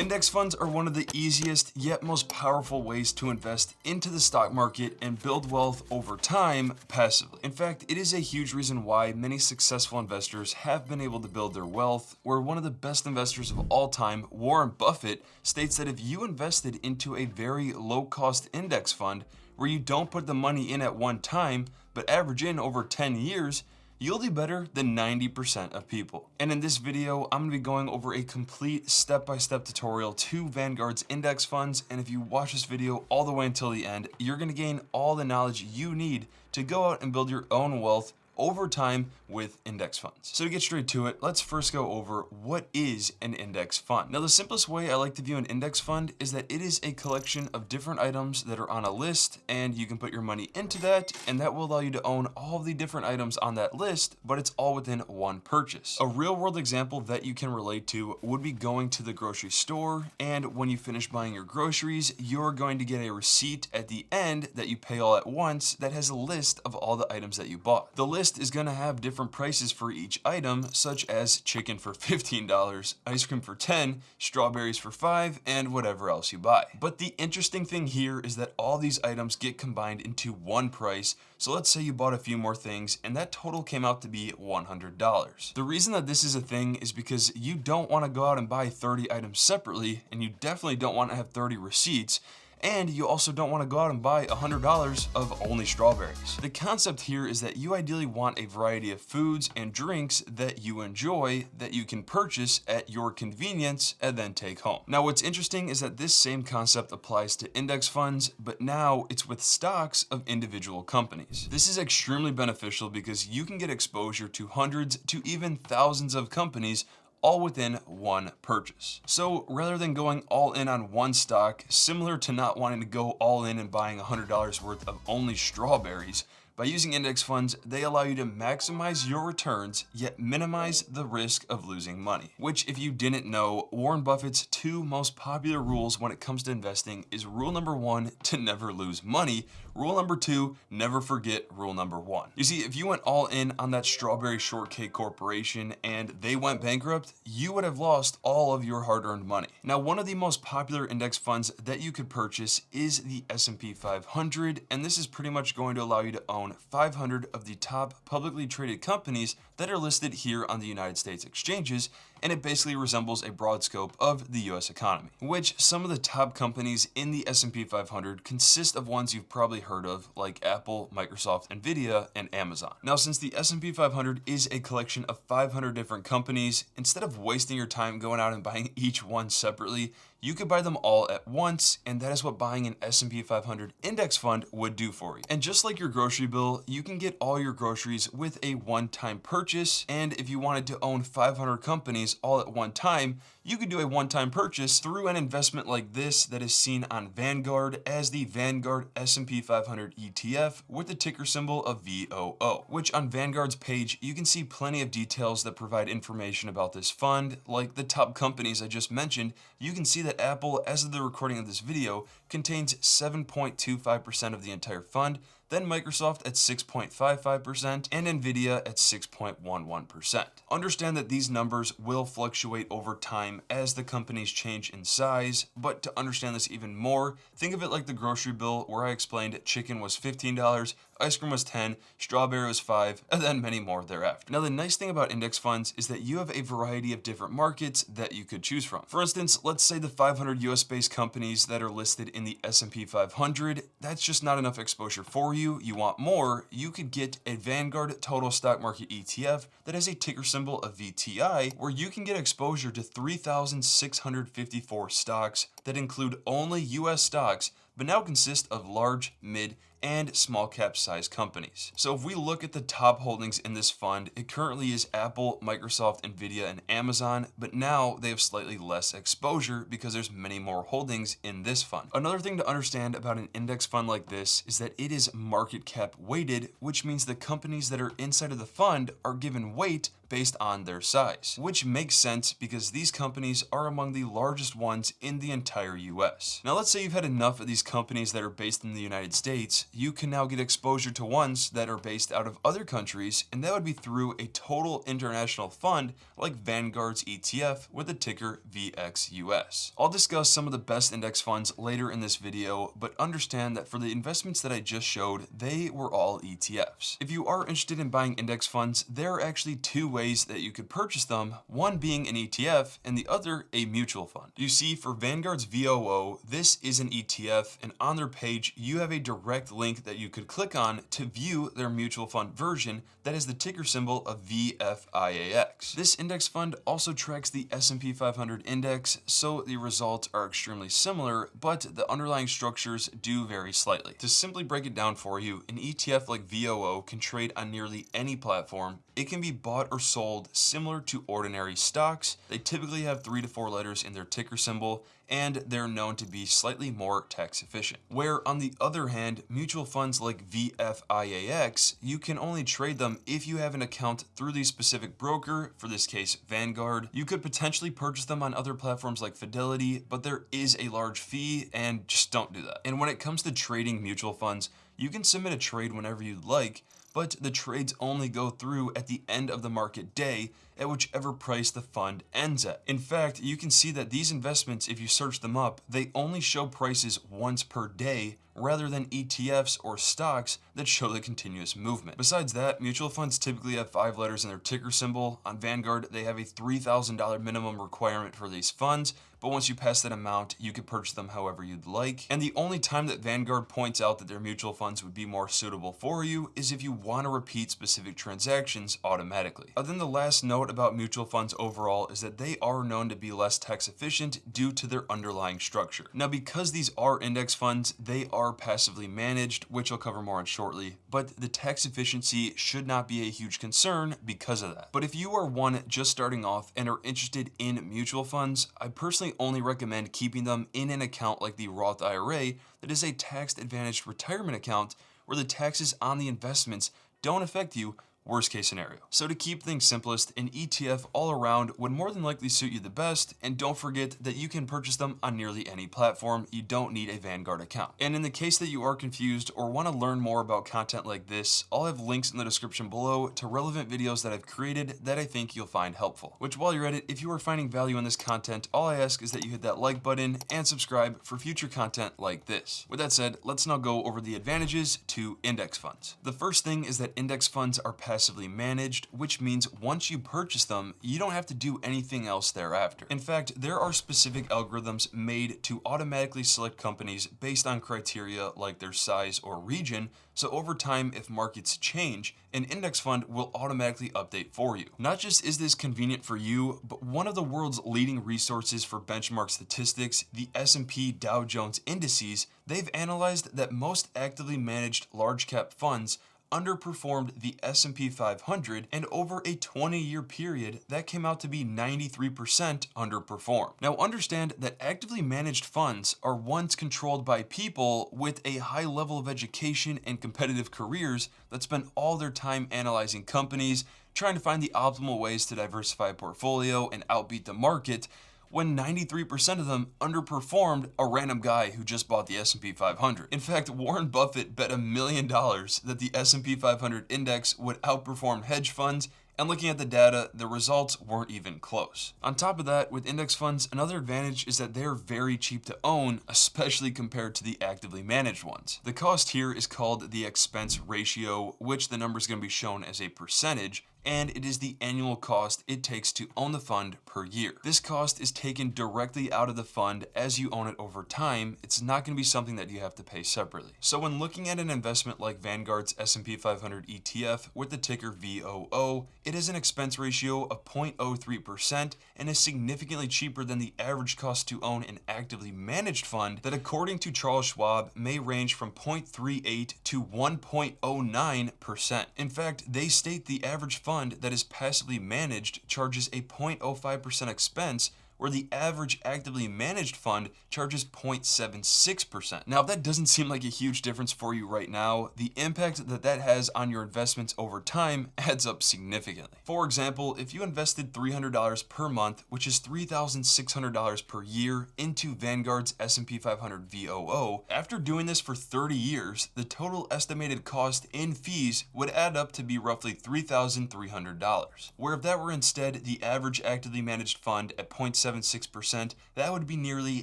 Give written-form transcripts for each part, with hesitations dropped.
Index funds are one of the easiest yet most powerful ways to invest into the stock market and build wealth over time passively. In fact, it is a huge reason why many successful investors have been able to build their wealth, where one of the best investors of all time, Warren Buffett, states that if you invested into a very low-cost index fund where you don't put the money in at one time, but average in over 10 years, you'll do better than 90% of people. And in this video, I'm gonna be going over a complete step-by-step tutorial to Vanguard's index funds. And if you watch this video all the way until the end, you're gonna gain all the knowledge you need to go out and build your own wealth over time with index funds. So to get straight to it, let's first go over what is an index fund. Now, the simplest way I like to view an index fund is that it is a collection of different items that are on a list, and you can put your money into that, and that will allow you to own all of the different items on that list, but it's all within one purchase. A real world example that you can relate to would be going to the grocery store, and when you finish buying your groceries, you're going to get a receipt at the end that you pay all at once that has a list of all the items that you bought. The list is going to have different prices for each item, such as chicken for $15, ice cream for $10, strawberries for $5, and whatever else you buy. But the interesting thing here is that all these items get combined into one price. So let's say you bought a few more things and that total came out to be $100. The reason that this is a thing is because you don't want to go out and buy 30 items separately, and you definitely don't want to have 30 receipts. And you also don't want to go out and buy $100 of only strawberries. The concept here is that you ideally want a variety of foods and drinks that you enjoy that you can purchase at your convenience and then take home. Now, what's interesting is that this same concept applies to index funds, but now it's with stocks of individual companies. This is extremely beneficial because you can get exposure to hundreds to even thousands of companies all within one purchase. So rather than going all in on one stock, similar to not wanting to go all in and buying $100 worth of only strawberries, by using index funds, they allow you to maximize your returns, yet minimize the risk of losing money. Which, if you didn't know, Warren Buffett's two most popular rules when it comes to investing is rule number 1, to never lose money. Rule number 2, never forget rule number 1. You see, if you went all in on that strawberry shortcake corporation and they went bankrupt, you would have lost all of your hard-earned money. Now, one of the most popular index funds that you could purchase is the S&P 500, and this is pretty much going to allow you to own 500 of the top publicly traded companies that are listed here on the United States exchanges, and it basically resembles a broad scope of the US economy, which some of the top companies in the S&P 500 consist of ones you've probably heard of, like Apple, Microsoft, Nvidia, and Amazon. Now, since the S&P 500 is a collection of 500 different companies, instead of wasting your time going out and buying each one separately, you could buy them all at once, and that is what buying an S&P 500 index fund would do for you. And just like your grocery bill, you can get all your groceries with a one-time purchase, and if you wanted to own 500 companies all at one time, you could do a one-time purchase through an investment like this that is seen on Vanguard as the Vanguard S&P 500 ETF with the ticker symbol of VOO, which on Vanguard's page, you can see plenty of details that provide information about this fund, like the top companies I just mentioned. You can see that Apple, as of the recording of this video, contains 7.25% of the entire fund, then Microsoft at 6.55%, and Nvidia at 6.11%. Understand that these numbers will fluctuate over time as the companies change in size, but to understand this even more, think of it like the grocery bill where I explained chicken was $15, ice cream was $10, strawberry was $5, and then many more thereafter. Now, the nice thing about index funds is that you have a variety of different markets that you could choose from. For instance, let's say the 500 US-based companies that are listed in the S&P 500, that's just not enough exposure for you. You want more, you could get a Vanguard Total Stock Market ETF that has a ticker symbol of VTI, where you can get exposure to 3,654 stocks that include only US stocks, but now consist of large, mid, and small cap size companies. So if we look at the top holdings in this fund, it currently is Apple, Microsoft, Nvidia, and Amazon, but now they have slightly less exposure because there's many more holdings in this fund. Another thing to understand about an index fund like this is that it is market cap weighted, which means the companies that are inside of the fund are given weight based on their size, which makes sense because these companies are among the largest ones in the entire US. Now let's say you've had enough of these companies that are based in the United States, you can now get exposure to ones that are based out of other countries, and that would be through a total international fund like Vanguard's ETF with the ticker VXUS. I'll discuss some of the best index funds later in this video, but understand that for the investments that I just showed, they were all ETFs. If you are interested in buying index funds, there are actually two ways that you could purchase them, one being an ETF and the other a mutual fund. You see, for Vanguard's VOO, this is an ETF, and on their page, you have a direct link that you could click on to view their mutual fund version that is the ticker symbol of VFIAX. This index fund also tracks the S&P 500 index, so the results are extremely similar, but the underlying structures do vary slightly. To simply break it down for you, an ETF like VOO can trade on nearly any platform. It can be bought or sold similar to ordinary stocks. They typically have 3 to 4 letters in their ticker symbol, and they're known to be slightly more tax efficient. Where on the other hand, mutual funds like VFIAX, you can only trade them if you have an account through the specific broker, for this case Vanguard. You could potentially purchase them on other platforms like Fidelity, but there is a large fee, and just don't do that. And when it comes to trading mutual funds, you can submit a trade whenever you'd like, but the trades only go through at the end of the market day at whichever price the fund ends at. In fact, you can see that these investments, if you search them up, they only show prices once per day rather than ETFs or stocks that show the continuous movement. Besides that, mutual funds typically have 5 letters in their ticker symbol. On Vanguard, they have a $3,000 minimum requirement for these funds, but once you pass that amount, you can purchase them however you'd like. And the only time that Vanguard points out that their mutual funds would be more suitable for you is if you want to repeat specific transactions automatically. Then the last note about mutual funds overall is that they are known to be less tax efficient due to their underlying structure. Now, because these are index funds, they are passively managed, which I'll cover more on shortly, but the tax efficiency should not be a huge concern because of that. But if you are one just starting off and are interested in mutual funds, I personally only recommend keeping them in an account like the Roth IRA that is a tax-advantaged retirement account where the taxes on the investments don't affect you, worst case scenario. So to keep things simplest, an ETF all around would more than likely suit you the best, and don't forget that you can purchase them on nearly any platform. You don't need a Vanguard account. And in the case that you are confused or want to learn more about content like this, I'll have links in the description below to relevant videos that I've created that I think you'll find helpful. Which, while you're at it, if you are finding value in this content, all I ask is that you hit that like button and subscribe for future content like this. With that said, let's now go over the advantages to index funds. The first thing is that index funds are passively managed, which means once you purchase them, you don't have to do anything else thereafter. In fact, there are specific algorithms made to automatically select companies based on criteria like their size or region, so over time, if markets change, an index fund will automatically update for you. Not just is this convenient for you, but one of the world's leading resources for benchmark statistics, the S&P Dow Jones Indices, they've analyzed that most actively managed large cap funds underperformed the S&P 500, and over a 20-year period, that came out to be 93% underperformed. Now understand that actively managed funds are ones controlled by people with a high level of education and competitive careers that spend all their time analyzing companies, trying to find the optimal ways to diversify a portfolio and outbeat the market, when 93% of them underperformed a random guy who just bought the S&P 500. In fact, Warren Buffett bet $1 million that the S&P 500 index would outperform hedge funds, and looking at the data, the results weren't even close. On top of that, with index funds, another advantage is that they're very cheap to own, especially compared to the actively managed ones. The cost here is called the expense ratio, which the number is going to be shown as a percentage, and it is the annual cost it takes to own the fund per year. This cost is taken directly out of the fund as you own it over time. It's not going to be something that you have to pay separately. So when looking at an investment like Vanguard's S&P 500 ETF with the ticker VOO, it has an expense ratio of 0.03% and is significantly cheaper than the average cost to own an actively managed fund that, according to Charles Schwab, may range from 0.38 to 1.09%. In fact, they state the average fund that is passively managed charges a 0.05% expense, where the average actively managed fund charges 0.76%. Now, if that doesn't seem like a huge difference for you right now, the impact that has on your investments over time adds up significantly. For example, if you invested $300 per month, which is $3,600 per year, into Vanguard's S&P 500 VOO, after doing this for 30 years, the total estimated cost in fees would add up to be roughly $3,300. Where if that were instead the average actively managed fund at 0.76%, that would be nearly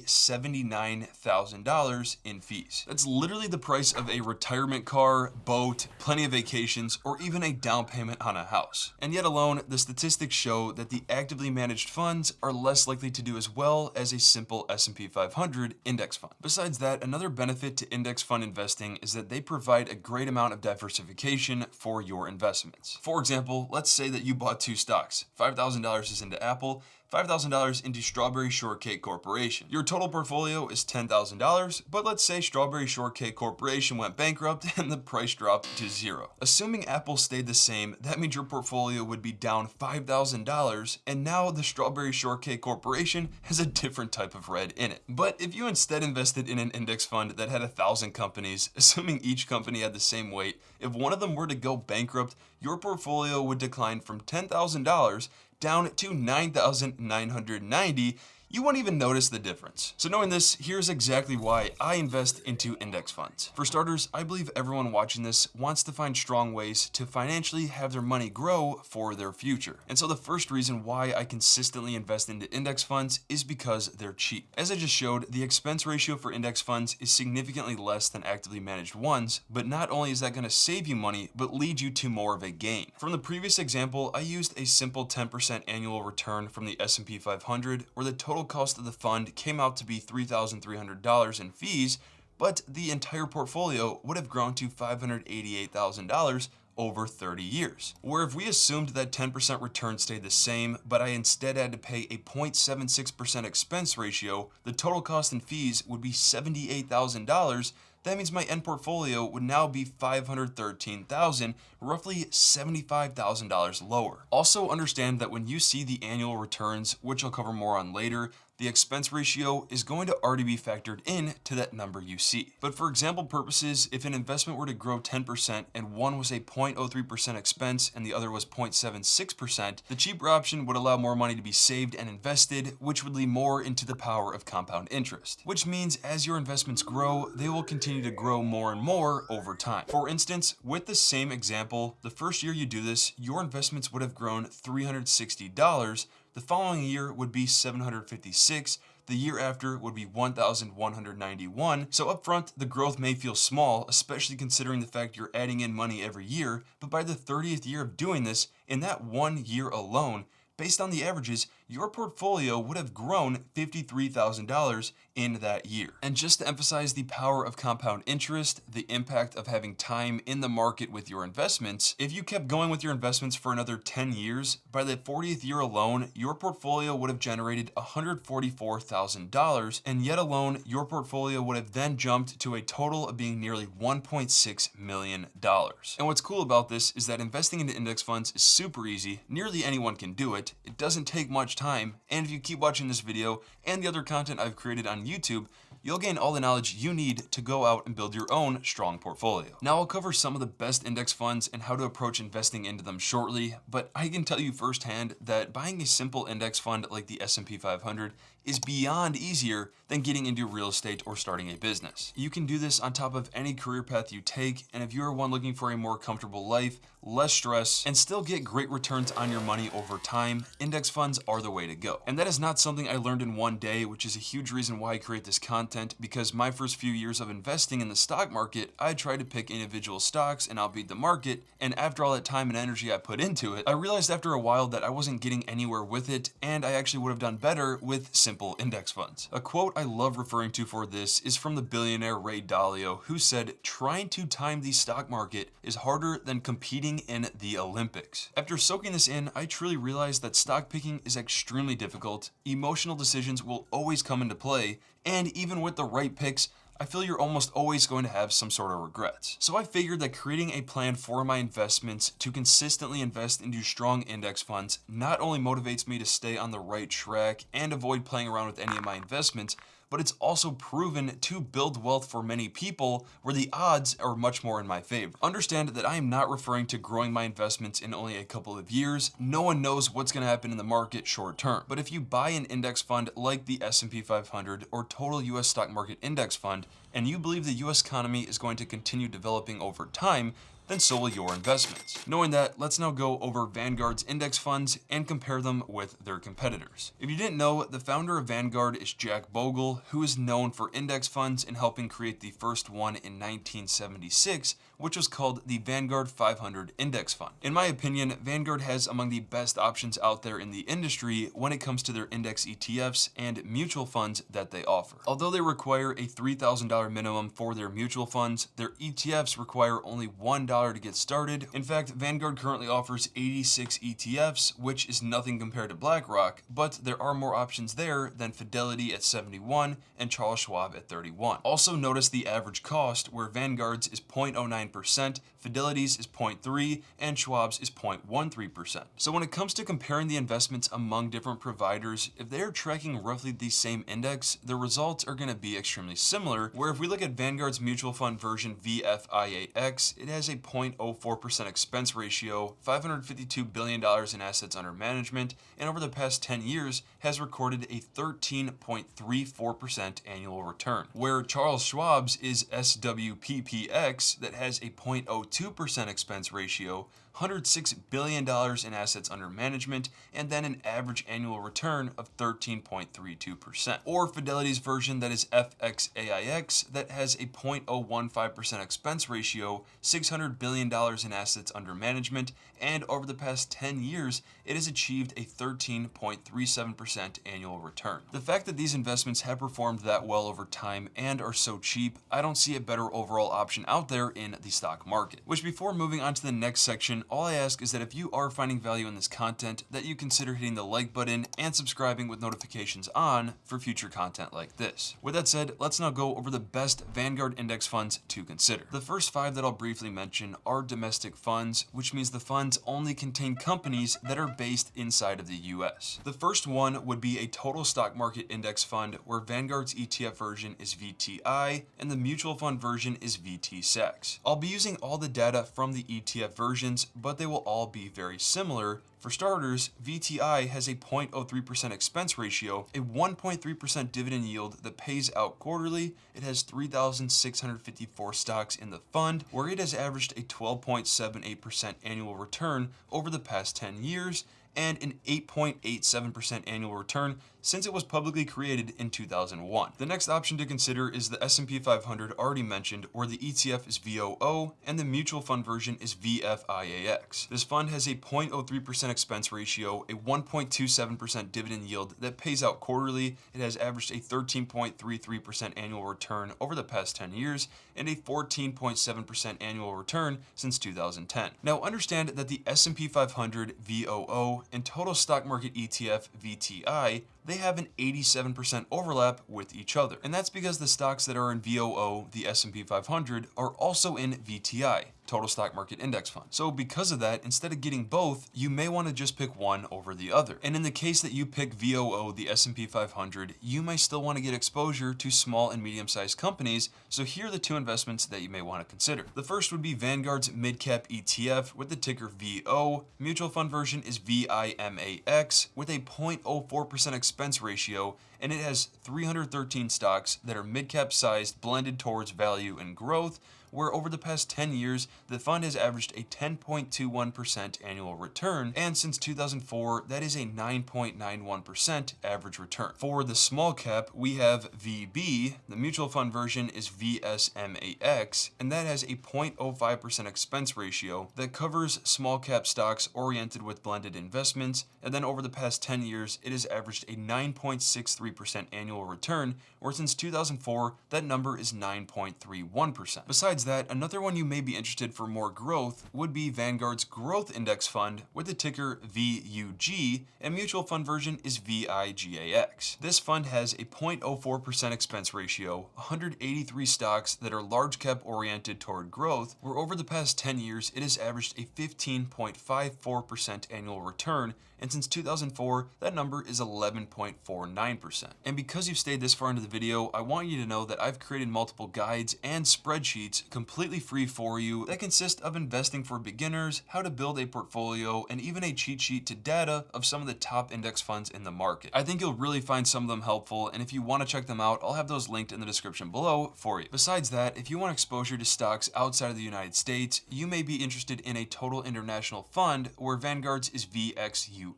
$79,000 in fees. That's literally the price of a retirement car, boat, plenty of vacations, or even a down payment on a house. And yet alone, the statistics show that the actively managed funds are less likely to do as well as a simple S&P 500 index fund. Besides that, another benefit to index fund investing is that they provide a great amount of diversification for your investments. For example, let's say that you bought two stocks. $5,000 is into Apple, $5,000 into Strawberry Shortcake Corporation. Your total portfolio is $10,000, but let's say Strawberry Shortcake Corporation went bankrupt and the price dropped to zero. Assuming Apple stayed the same, that means your portfolio would be down $5,000, and now the Strawberry Shortcake Corporation has a different type of red in it. But if you instead invested in an index fund that had 1,000 companies, assuming each company had the same weight, if one of them were to go bankrupt, your portfolio would decline from $10,000 down to $9,990. You won't even notice the difference. So knowing this, here's exactly why I invest into index funds. For starters, I believe everyone watching this wants to find strong ways to financially have their money grow for their future. And so the first reason why I consistently invest into index funds is because they're cheap. As I just showed, the expense ratio for index funds is significantly less than actively managed ones, but not only is that going to save you money, but lead you to more of a gain. From the previous example, I used a simple 10% annual return from the S&P 500, where the total cost of the fund came out to be $3,300 in fees, but the entire portfolio would have grown to $588,000 over 30 years. Where if we assumed that 10% return stayed the same, but I instead had to pay a 0.76% expense ratio, the total cost in fees would be $78,000. That means my end portfolio would now be $513,000, roughly $75,000 lower. Also understand that when you see the annual returns, which I'll cover more on later, the expense ratio is going to already be factored in to that number you see. But for example purposes, if an investment were to grow 10% and one was a 0.03% expense and the other was 0.76%, the cheaper option would allow more money to be saved and invested, which would lead more into the power of compound interest. Which means as your investments grow, they will continue to grow more and more over time. For instance, with the same example, the first year you do this, your investments would have grown $360. The following year would be $756. The year after would be $1,191. So up front, the growth may feel small, especially considering the fact you're adding in money every year. But by the 30th year of doing this, in that 1 year alone, based on the averages, your portfolio would have grown $53,000 in that year. And just to emphasize the power of compound interest, the impact of having time in the market with your investments, if you kept going with your investments for another 10 years, by the 40th year alone, your portfolio would have generated $144,000, and yet alone, your portfolio would have then jumped to a total of being nearly $1.6 million. And what's cool about this is that investing into index funds is super easy. Nearly anyone can do it. It doesn't take much time, and if you keep watching this video and the other content I've created on YouTube, you'll gain all the knowledge you need to go out and build your own strong portfolio. Now I'll cover some of the best index funds and how to approach investing into them shortly, but I can tell you firsthand that buying a simple index fund like the S&P 500 is beyond easier than getting into real estate or starting a business. You can do this on top of any career path you take, and if you're one looking for a more comfortable life, less stress, and still get great returns on your money over time, index funds are the way to go. And that is not something I learned in one day, which is a huge reason why I create this content, because my first few years of investing in the stock market, I tried to pick individual stocks and outbeat the market, and after all that time and energy I put into it, I realized after a while that I wasn't getting anywhere with it, and I actually would have done better with simple index funds. A quote I love referring to for this is from the billionaire Ray Dalio, who said, "Trying to time the stock market is harder than competing in the Olympics." After soaking this in, I truly realized that stock picking is extremely difficult. Emotional decisions will always come into play, and even with the right picks, I feel you're almost always going to have some sort of regrets. So I figured that creating a plan for my investments to consistently invest into strong index funds not only motivates me to stay on the right track and avoid playing around with any of my investments, but it's also proven to build wealth for many people where the odds are much more in my favor. Understand that I am not referring to growing my investments in only a couple of years. No one knows what's going to happen in the market short term. But if you buy an index fund like the S&P 500 or total US stock market index fund, and you believe the US economy is going to continue developing over time, then so will your investments. Knowing that, let's now go over Vanguard's index funds and compare them with their competitors. If you didn't know, the founder of Vanguard is Jack Bogle, who is known for index funds and helping create the first one in 1976, which was called the Vanguard 500 Index Fund. In my opinion, Vanguard has among the best options out there in the industry when it comes to their index ETFs and mutual funds that they offer. Although they require a $3,000 minimum for their mutual funds, their ETFs require only $1 to get started. In fact, Vanguard currently offers 86 ETFs, which is nothing compared to BlackRock, but there are more options there than Fidelity at 71 and Charles Schwab at 31. Also notice the average cost, where Vanguard's is 0.09%, Fidelity's is 0.3%, and Schwab's is 0.13%. So when it comes to comparing the investments among different providers, if they're tracking roughly the same index, the results are going to be extremely similar, where if we look at Vanguard's mutual fund version VFIAX, it has a 0.04% expense ratio, $552 billion in assets under management, and over the past 10 years has recorded a 13.34% annual return. Where Charles Schwab's is SWPPX that has a 0.02% expense ratio, $106 billion in assets under management, and then an average annual return of 13.32%. Or Fidelity's version that is FXAIX that has a 0.015% expense ratio, $600 billion in assets under management, and over the past 10 years, it has achieved a 13.37% annual return. The fact that these investments have performed that well over time and are so cheap, I don't see a better overall option out there in the stock market. Which, before moving on to the next section, all I ask is that if you are finding value in this content, that you consider hitting the like button and subscribing with notifications on for future content like this. With that said, let's now go over the best Vanguard index funds to consider. The first 5 that I'll briefly mention are domestic funds, which means the funds only contain companies that are based inside of the US. The first one would be a total stock market index fund, where Vanguard's ETF version is VTI and the mutual fund version is VTSAX. I'll be using all the data from the ETF versions, but they will all be very similar. For starters, VTI has a 0.03% expense ratio, a 1.3% dividend yield that pays out quarterly. It has 3,654 stocks in the fund, where it has averaged a 12.78% annual return over the past 10 years, and an 8.87% annual return since it was publicly created in 2001. The next option to consider is the S&P 500 already mentioned, where the ETF is VOO and the mutual fund version is VFIAX. This fund has a 0.03% expense ratio, a 1.27% dividend yield that pays out quarterly. It has averaged a 13.33% annual return over the past 10 years and a 14.7% annual return since 2010. Now understand that the S&P 500 VOO and total stock market ETF VTI, they have an 87% overlap with each other. And that's because the stocks that are in VOO, the S&P 500, are also in VTI, total stock market index fund. So because of that, instead of getting both, you may want to just pick one over the other. And in the case that you pick VOO, the S&P 500, you may still want to get exposure to small and medium-sized companies. So here are the 2 investments that you may want to consider. The first would be Vanguard's mid-cap ETF with the ticker VO. Mutual fund version is VIMAX with a 0.04% expense ratio, and it has 313 stocks that are mid-cap sized, blended towards value and growth, where over the past 10 years, the fund has averaged a 10.21% annual return, and since 2004, that is a 9.91% average return. For the small cap, we have VB, the mutual fund version is VSMAX, and that has a 0.05% expense ratio that covers small cap stocks oriented with blended investments, and then over the past 10 years, it has averaged a 9.63% annual return, where since 2004, that number is 9.31%. Besides Besides that, another one you may be interested for more growth would be Vanguard's Growth Index Fund with the ticker VUG, and mutual fund version is VIGAX. This fund has a 0.04% expense ratio, 183 stocks that are large cap oriented toward growth, where over the past 10 years it has averaged a 15.54% annual return, and since 2004, that number is 11.49%. And because you've stayed this far into the video, I want you to know that I've created multiple guides and spreadsheets completely free for you that consist of investing for beginners, how to build a portfolio, and even a cheat sheet to data of some of the top index funds in the market. I think you'll really find some of them helpful, and if you want to check them out, I'll have those linked in the description below for you. Besides that, if you want exposure to stocks outside of the United States, you may be interested in a total international fund where Vanguard's is VXUS,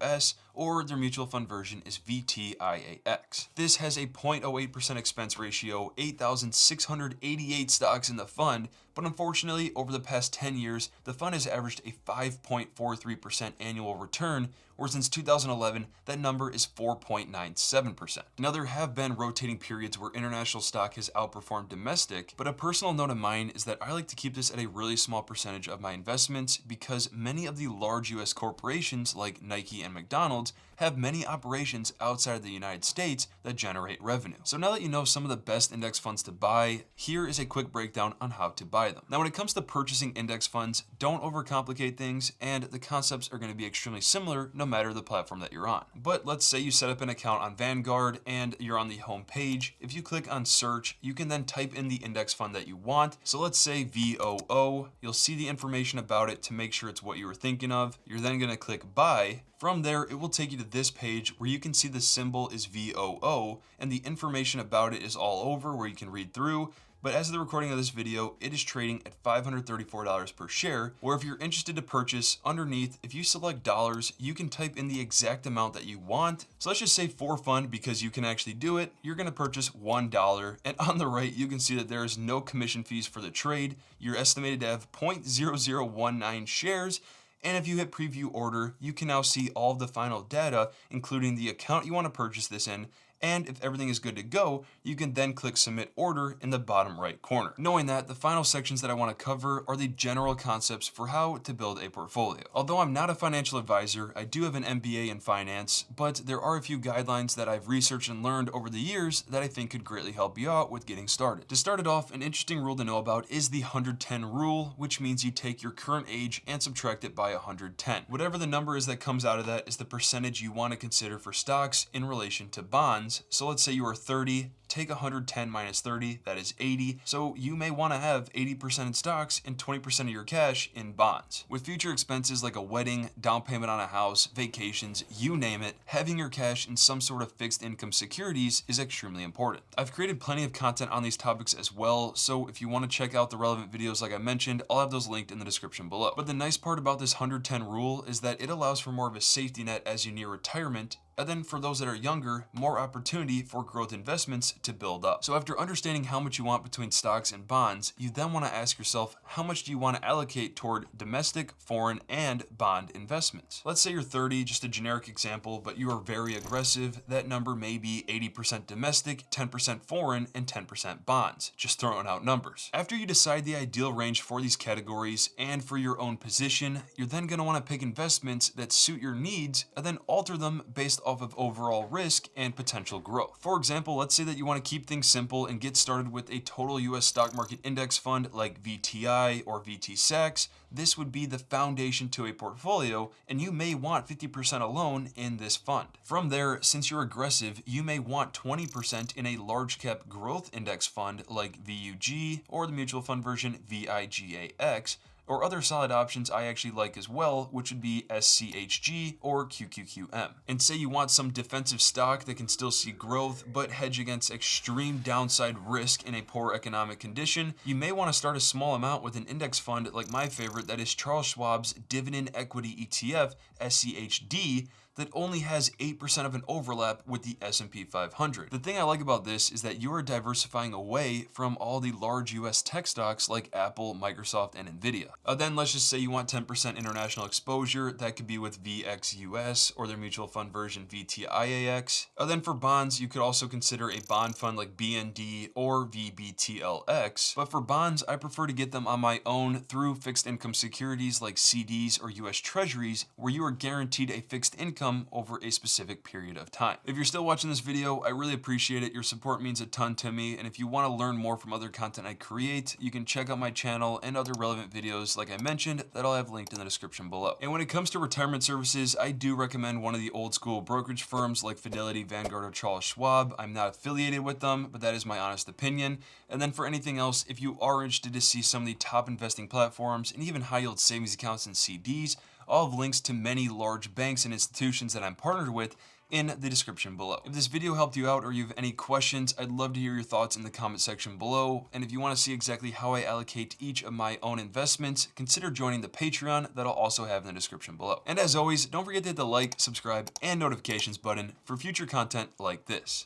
or their mutual fund version is VTIAX. This has a 0.08% expense ratio, 8,688 stocks in the fund, but unfortunately, over the past 10 years, the fund has averaged a 5.43% annual return, where since 2011, that number is 4.97%. Now, there have been rotating periods where international stock has outperformed domestic, but a personal note of mine is that I like to keep this at a really small percentage of my investments because many of the large US corporations like Nike and McDonald's have many operations outside of the United States that generate revenue. So now that you know some of the best index funds to buy, here is a quick breakdown on how to buy them. Now, when it comes to purchasing index funds, don't overcomplicate things, and the concepts are going to be extremely similar no matter the platform that you're on. But let's say you set up an account on Vanguard and you're on the home page. If you click on search, you can then type in the index fund that you want. So let's say VOO. You'll see the information about it to make sure it's what you were thinking of. You're then going to click buy. From there, it will take you to this page where you can see the symbol is VOO and the information about it is all over where you can read through. But as of the recording of this video, it is trading at $534 per share, where if you're interested to purchase, underneath, if you select dollars, you can type in the exact amount that you want. So let's just say for fun, because you can actually do it, you're gonna purchase $1. And on the right, you can see that there is no commission fees for the trade. You're estimated to have 0.0019 shares. And if you hit preview order, you can now see all of the final data, including the account you want to purchase this in. And if everything is good to go, you can then click submit order in the bottom right corner. Knowing that, the final sections that I want to cover are the general concepts for how to build a portfolio. Although I'm not a financial advisor, I do have an MBA in finance, but there are a few guidelines that I've researched and learned over the years that I think could greatly help you out with getting started. To start it off, an interesting rule to know about is the 110 rule, which means you take your current age and subtract it by 110. Whatever the number is that comes out of that is the percentage you want to consider for stocks in relation to bonds. So let's say you are 30, take 110 minus 30, that is 80. So you may want to have 80% in stocks and 20% of your cash in bonds. With future expenses like a wedding, down payment on a house, vacations, you name it, having your cash in some sort of fixed income securities is extremely important. I've created plenty of content on these topics as well, so if you want to check out the relevant videos like I mentioned, I'll have those linked in the description below. But the nice part about this 110 rule is that it allows for more of a safety net as you near retirement, and then for those that are younger, more opportunity for growth investments to build up. So after understanding how much you want between stocks and bonds, you then want to ask yourself, how much do you want to allocate toward domestic, foreign, and bond investments? Let's say you're 30, just a generic example, but you are very aggressive. That number may be 80% domestic, 10% foreign, and 10% bonds, just throwing out numbers. After you decide the ideal range for these categories and for your own position, you're then going to want to pick investments that suit your needs and then alter them based off of overall risk and potential growth. For example, let's say that you want to keep things simple and get started with a total US stock market index fund like VTI or VTSAX. This would be the foundation to a portfolio, and you may want 50% alone in this fund. From there, since you're aggressive, you may want 20% in a large cap growth index fund like VUG or the mutual fund version VIGAX, or other solid options I actually like as well, which would be SCHG or QQQM. And say you want some defensive stock that can still see growth, but hedge against extreme downside risk in a poor economic condition, you may want to start a small amount with an index fund like my favorite, that is Charles Schwab's Dividend Equity ETF, SCHD. that only has 8% of an overlap with the S&P 500. The thing I like about this is that you are diversifying away from all the large US tech stocks like Apple, Microsoft, and Nvidia. Then let's just say you want 10% international exposure. That could be with VXUS or their mutual fund version VTIAX. Then for bonds, you could also consider a bond fund like BND or VBTLX. But for bonds, I prefer to get them on my own through fixed income securities like CDs or US Treasuries, where you are guaranteed a fixed income over a specific period of time. If you're still watching this video, I really appreciate it. Your support means a ton to me. And if you want to learn more from other content I create, you can check out my channel and other relevant videos like I mentioned that I'll have linked in the description below. And when it comes to retirement services, I do recommend one of the old school brokerage firms like Fidelity, Vanguard, or Charles Schwab. I'm not affiliated with them, but that is my honest opinion. And then for anything else, if you are interested to see some of the top investing platforms and even high yield savings accounts and CDs, I'll have links to many large banks and institutions that I'm partnered with in the description below. If this video helped you out or you have any questions, I'd love to hear your thoughts in the comment section below. And if you want to see exactly how I allocate each of my own investments, consider joining the Patreon that I'll also have in the description below. And as always, don't forget to hit the like, subscribe, and notifications button for future content like this.